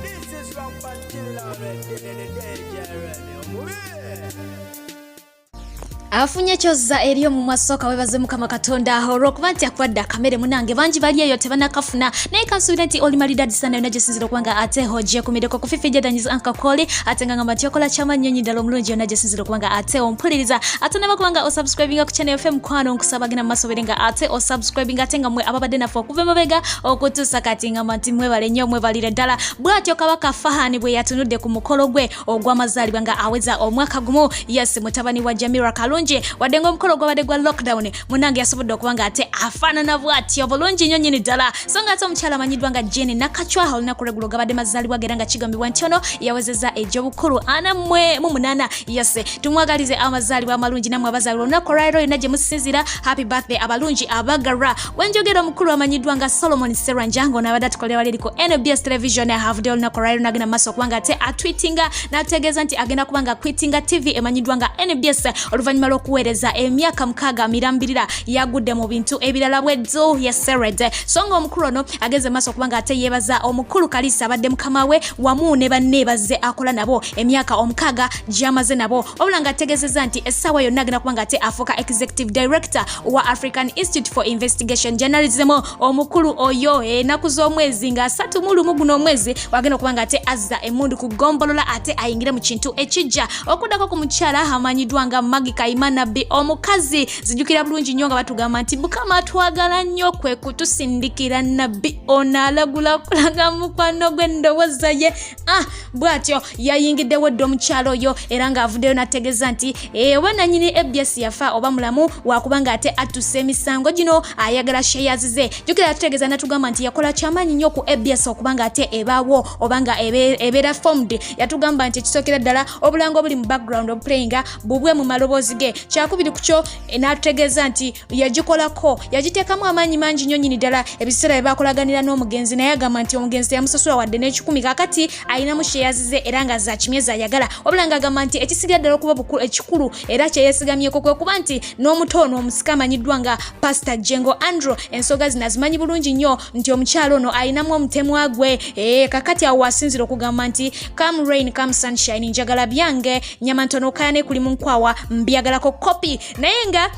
This is from Patilla afunye kyoza eriyo mu masoka webaze mukama katonda ahoro kubanti akwadda kamere munange banji bali eyo tebanakafuna naye kansubira nti oli Lynda Ddane nayo najesinzira kubanga ate hoje kumideko kufifije danyiza ankakoli atenganga matyokola chama nyonyi ndalo mulungi najesinzira kubanga ate ompuliriza atanaba kubanga o subscribinga ku channel FM kwano nkusabagina masoberenga ate o subscribinga atenga mwe ababade nafo kuve mabega okutusa katinga manti mwe bale nyo mwe balire dala bwatyo kabaka fahani bwe yatunudde ku mukolo gwe ogwamazali banga aweza omwaka gumu yes mutabani wa Jamira Kalungi wadengo mukolo gwabade gwa lockdown munange yasobodde okubanga ate afaanana bwatyo bulungi nnyo nnyini ddala so nga ate omukyala amanyidwa nga Jane Nakachwa olunaku lw'eggulo gabadde mazaalibwa ge era nga kigambibwa nti ono yawezezza egy'obukulu 48 yese tumwagalize amazaalibwa amalungi namwe abazaalibwa olunaku olwaleero yonna gye musinzira happy birthday abalungi abagara wenjogera omukulu amanyidwa nga Solomon Seranja ng'onaabadde atukolera wali ku NBS television havudde olunaku olwaleero nagenda maaso okubanga ate atwitinga n'ategeeza nti agenda kubanga quittinga TV emanyidwa nga NBS oluvannyuma lw'okuweereza emyaka 6 mirambirira yagudde mu bintu ebirala bweddu yeserede songa omukulu ono ageze maaso okubanga ate yeebaza omukulu Kalisa abadde mukama we wamu ne banne bazze akola nabo emyaka 6 gy'amaze nabo obula nga ategeezezza nti essaawa yonna agenda kubanga ate afuuka executive director wa African Institute for Investigation Journalism omukulu oyo ennaku z'omwezi nga 31 guno omwezi wagenda okubanga ate azza emmundu ku gombolola ate ayingire mu kintu ekijja okuddako ku mukyala amanyidwa nga Nabbi omukazi zijukira bulungi nnyo nga batugamba nti Mukama atwagala nnyo kwe kutusindikira Nabbi onaalagula kulaga mukwano gw'endowooza ye bwatyo yayingiddewo dde omukyalo oyo era ng'avuddeyo n'ategeeza nti oba nannyini ABS yafa oba mulamu wakubanga ate atussa emisango gino ayagala shares ze jukira atutegeeza natugamba nti yakola kyamaanyi nnyo ku ABS okubanga ate ebaawo oba nga ebeera formed yatugamba nti ekisookera ddala obulango obuli mu background obuplayinga bubwe mu maloboozi ge kyakubiri kukyo n'atutegeeza nti yagikolako yagiteekamu amaanyi mangi nnyo nnyini ddala ebiseera bye bakolaganira n'omugenzi naye agamba nti omugenzi yamusasula wadde n'ekikumi kakati ayinamu shares ze era nga za kimye zayagala obula nga agamba nti ekisigira ddala okuba ekikulu era kyeyeesigamyeko kwe kuba nti n'omuto ono omusika amanyiddwa nga Pastor Jengo Andrew ensonga zino azimanyi bulungi nnyo nti omukyalo ono ayinamu omutemwa gwe kakati awo wasinzira okugamba nti come rain come sunshine njagala byange nyama ntono kayane kuli mu nkwawa mbyagalako kopi naye nga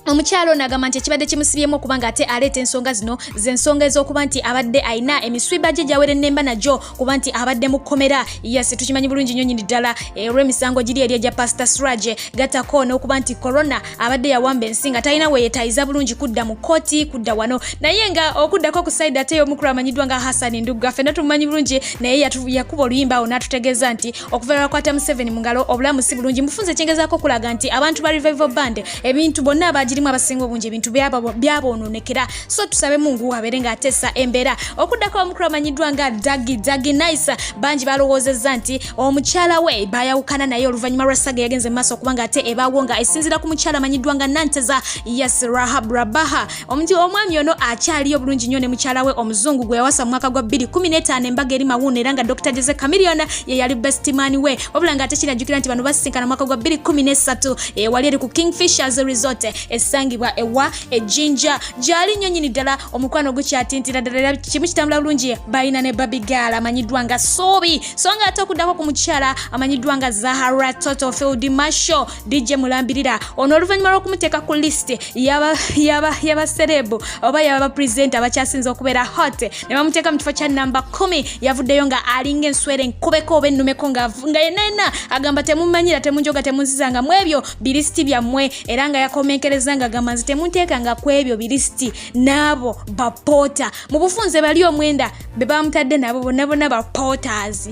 omukyalo nagamba nti ekibadde kimusibyemu okubanga ate aleeta ensonga zino z'ensonga ez'okuba nti abadde ayina emiswiba gye gyawera ennemba nagyo kuba nti abadde mu kkomera yes tukimanyi bulungi nnyo nnyini ddala olw'emisango giri eri egya Pastor Suraje gatako n'okuba nti corona abadde yawamba ensi nga talina weyeetayiza bulungi kudda mu kooti kudda wano naye nga okuddako ku sayidi ate y'omukulu amanyiddwa nga Hassan Ndugga ffenna tumumanyi bulungi naye yakuba oluyimba awo n'atutegeeza nti okuva lwakwata Museveni mu ngalo obulamu si bulungi mufunze ekyengezaako okulaga nti abantu ba Revival Band ebintu bonna abagirimu abasinga obungi ebintu byabononekera so tusabe Mungu abeere nga ateesa embeera okuddako omukulu amanyiddwa nga Dagi Nice bangi balowoozezza nti omukyala we bayawukana naye oluvannyuma lw'essaga yagenze mu maaso okubanga ate ebaawo nga esinzira ku mukyala amanyiddwa nga Nanteza yes Rahab Rabaha omwami ono akyaliyo bulungi nnyo ne mukyala we omuzungu gwe yawasa mu mwaka gwa 2015 embaga eri mawuuna era nga Dr. Jose Chameleone ye yali best man we obula nga ate kirajjukira nti bano basisinkana mu mwaka gwa 2013 wali eri ku Kingfishers Resort esangibwa ewa ejinja gyali nnyo nnyini ddala omukwano gukyatintira ddala kimu kitambula bulungi balina ne baby girl amanyiddwa nga Sobi so nga ate okuddako ku mukyala amanyiddwa nga Zaharah Totto Field Marshal DJ Mulambirira ono oluvannyuma lw'okumuteeka ku list yaba serebu oba yaba presenter abakyasinze okubeera hot ne bamuteeka mu kifo kya namba 10 yavuddeyo nga alinga enswere nkubeko oba ennumeko nga yenna agamba temumanyira temunjoga temunzizanga mu ebyo bilisiti byammwe era nga yakomenkereza nga gamanzi temunteekanga ku ebyo bilisiti n'abo bapoota mu bufunze bali omwenda be bamutadde nabo bonna bapooters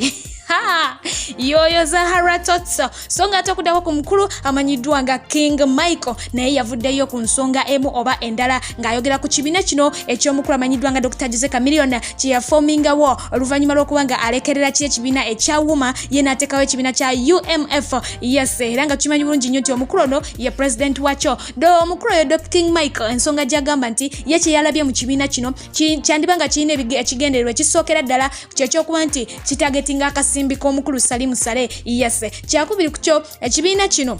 yoyo Zaharah Totto so nga ate okuddako ku mukulu amanyiddwa nga King Michael naye yavuddeyo ku nsonga emu oba endala ng'ayogera ku kibiina kino eky'omukulu amanyiddwa nga Dr. Jose Chameleone kye yafomingawo oluvannyuma lw'okuba nga alekerera ki ekibiina ekyawuma ye n'ateekawo ekibiina kya UMF yes era nga tukimanyi bulungi nnyo nti omukulu ono ye president wakyo omukulu oyo Dr. King Michael ensonga gy'agamba nti ye kye yalabye mu kibiina kino kyandiba nga kirina ekigendererwa ekisookera ddala kyekyokuba nti kitagetinga akasimbi k'omukulu Salimu Sale yes kyakubiri kukyo ekibiina kino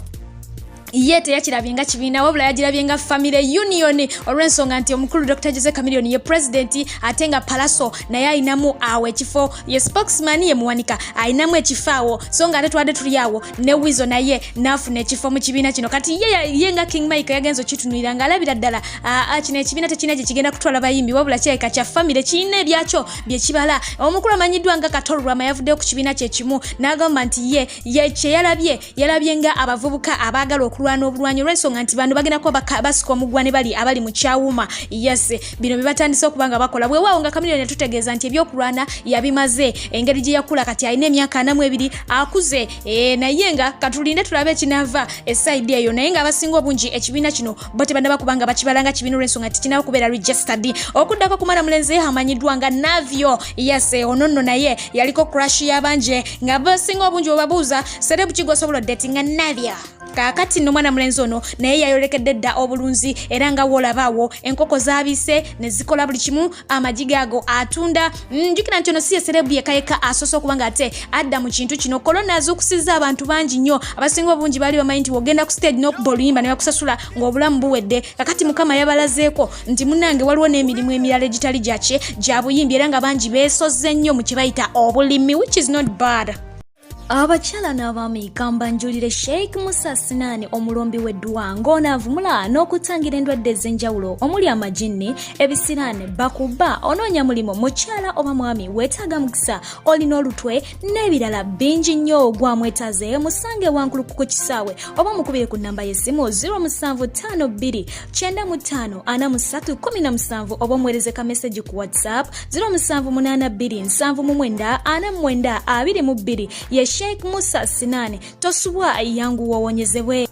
ye teyakirabyenga kibiina wabula yagirabyenga family union olw'ensonga nti omukulu Dr. Jose Chameleon ye president ate nga Palaso naye ayinamu awo ekifo ye spokesman ye muwanika ayinamu ekifo awo so nga ate twadde tuli awo ne Wizo naye nafuna ekifo mu kibiina kino kati ye nga King Mike yagenzo kitunulira nga alabira ddala kino ekibiina tekina gye kigenda kutwala bayimbi wabula kyeka kya family kiina ebyakyo bye kibala omukulu amanyiddwa nga Katolwa yavuddeyo ku kibiina kye kimu n'agamba nti ye kye yalabye nga abavubuka abaagala okulwana obulwanyi olw'ensonga nti bano bagenda kuba basika omugwa ne abali mu kyawuma yes bino bibatandise okuba nga bakola bwewaawo nga Chameleon yatutegeeza nti ebyokulwana yabimaze engeri gye yakula kati alina emyaka 42 akuze naye nga katulinde tulabe ekinava esaidi eyo naye nga abasinga obungi ekibiina kino bo tebanda bakubanga bakibalanga kibiina olw'ensonga nti kinaba kubeera registered okuddako kumala mulenzi amanyiddwa nga Navio yes ononno naye yaliko crash y'abanje nga basinga obungi obabuuza serebu kigosobola datinga Navio kakati no mwana mulenzi ono naye yayolekedde dda obulunzi era nga wolabaawo enkoko zaabise ne zikola buli kimu amajiga ago atunda njukira nti ono si serebu yekayeka asoso okubanga ate adda mu kintu kino korona azukusiza abantu bangi nnyo abasinga obungi bali bamanyi nti wogenda ku stage n'okuba oluyimba ne bakusasula ng'obulamu buwedde kakati mukama yabalazeeko nti munnange waliwo n'emirimu emirala egitali gya buyimbi era nga bangi beesozze nnyo mu kye bayita obulimi which is not bad. Abakyala n'abaami kambanjulire Sheikh Musa Sinani omulombi w'eddwa ng'onaavumula n'okutangira endwadde ez'enjawulo omuli amajinni ebisiraane bakuba onoonya mulimu mukyala oba mwami weetaaga mukisa olina olutwe n'ebirala bingi nnyo gwamwetaaze musange wankulu ku kisaawe oba mukubire ku nnamba y'essimu 0752 95 4317 oba omuweereze ka message ku WhatsApp 0782 79 49 22 ye Sheikh Musa Sinani tosubwa yangu wawonyezebwe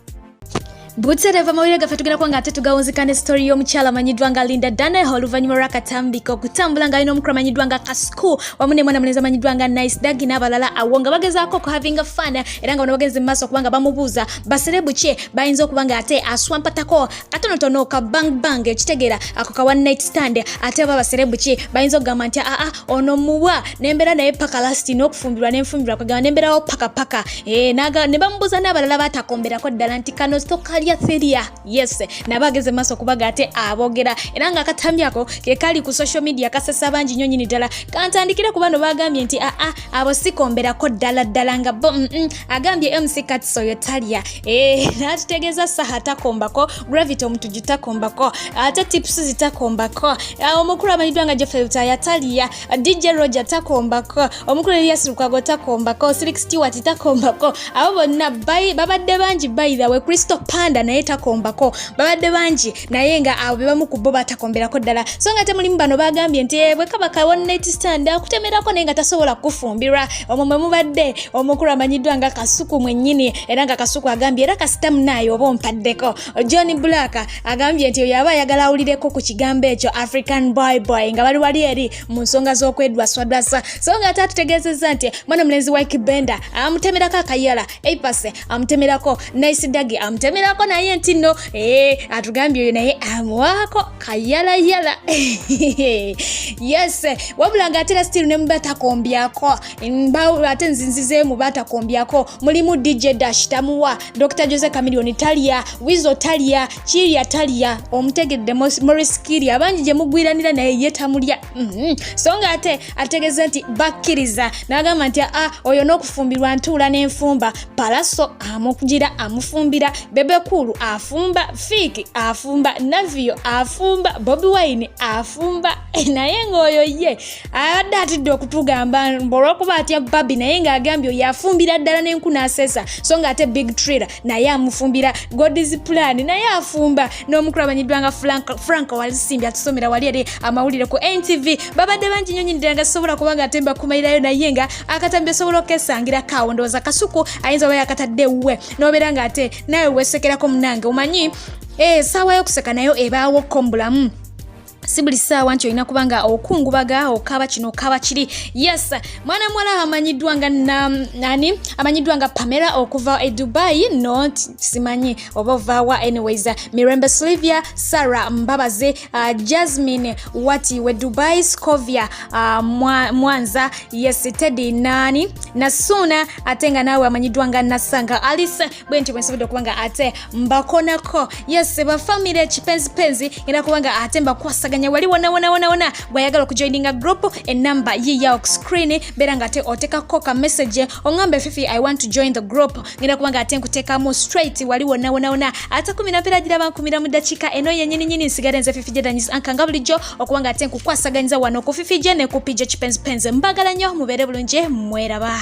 Butereva mawire gaffe tugenda kwanga ate tugawunzikane story y'omukyala amanyiddwa nga Lynda Ddane oluvannyuma lw'akatambiko okutambula nga alina omukulu amanyiddwa nga Kasuku wamu ne mwana mulenzi amanyiddwa nga Nice Dagi n'abalala awo nga bagezaako okuhavinga fun era nga bano bagenze mu maaso okuba nga bamubuuza baserebu ki bayinza okuba nga ate aswampatako katonotono ka bang ekitegeera ako ka one night stand ate aba baserebu ki bayinza okugamba nti ono muwa n'embeera naye paka lasti n'okufumbirwa n'enfumbirwa kwegamba n'embeerawo paka ne bamubuuza n'abalala batakomberako ddala nti kano stokali Theria yes nabageze maso kubaga ate abogera era nga akatambyako ke kali ku social media kasasa bangi nnyo nyini ddala kantandikira ku bano bagambye nti abo sikomberako ddala nga agambye MC Katso yotalia natutegeeza saha takombako gravity omuntu gitakombako ate tips zitakombako omukulu amanyiddwa nga Jeffrey yatalia DJ Roger takombako omukulu Elias Lukwago takombako Slick Stewart takombako abo bonna babadde bangi by the way Crystal Panda naye takombako babadde bangi naye nga abo bebamu ku bo batakomberako ddala so nga temulimu bano bagambye nti bwe kabaka one night stand akutemerako naye nga tasobola kufumbirwa omwo mwe mubadde omukulu amanyiddwa nga Kasuku mwennyini era nga Kasuku agambye era kasitamu naye oba ompaddeko Johnny Black agambye nti yaba ayagala awulireko ku kigambo ekyo African boy nga bali wali eri mu nsonga z'okwedwaswadwasa so nga tatutegeezezza nti mwana mulenzi wa Kibenda amutemerako akayala Apase amutemerako Nice Dagi amutemerako naye ntino atugambye oyo naye amwako kayala yes wabula nga atera still ne mubatakombyako ate nzinzize mubatakombyako mulimu DJ Dash tamuwa Dr. Jose Chameleon talia Wizo talia Chiria talia omutegedde Morris Kiri abangi gye mugwiranira naye yetamulya so nga ate ategeza nti bakkiriza n'agamba nti oyo n'okufumbirwa ntuula n'enfumba Palaso amukugira amufumbira Bebe Kulu afumba Fiki afumba Navio afumba Bobby Wine afumba naye ngoyo ye adatidde okutugamba mbolokuba atya Babi naye nga agambye yafumbira ddala n'enkuna asesa so nga ate Big Trader naye amufumbira God's Plan naye afumba n'omukulu amanyiddwa nga Franco walisimbi atusomera wali eri amawulire ku NTV babadde bangi nnyo nyini nga sobola kubanga atemba kumayirayo naye nga akatambi sobola okesangira kawo ndowooza Kasuku ayinza oba yakatadde uwe n'obeera nga ate nawe wesekerako munange omanyi saawa y'okuseka nayo ebaawo kombulamu sibuli sawa nti olina kubanga okungubaga okaba kino okaba kiri. Yes, mwana mwala amanyiddwa nga amanyiddwa nga Pamela okuva e Dubai, no simanyi oba ovaawa. Anyways, Mirembe Sylvia, Sarah Mbabaze, Jasmine Wati we Dubai, Scovia Mwanza, yes Teddy nani Nasuna atenga nawe amanyiddwa nga Nasanga Alice bwenti bwensobodde okubanga ate mbakonako. Yes, ba family chipenzi era kubanga ate mbakwasaganya wali wona bwayagala okujoininga group enamba yiya ok screen bera nga ate otekako ka message ongambe Fifi I want to join the group ngira kubanga ate nkutekamu straight wali wona ate kumina pera gira bankumira mu dakika eno yennyini nsigale nze Fifi Jedanyiza ankanga bulijjo okubanga ate nkukwasaganyiza wano ku Fifi Je ne kupija chipenzi mbagala nnyo mubere bulungi mweraba.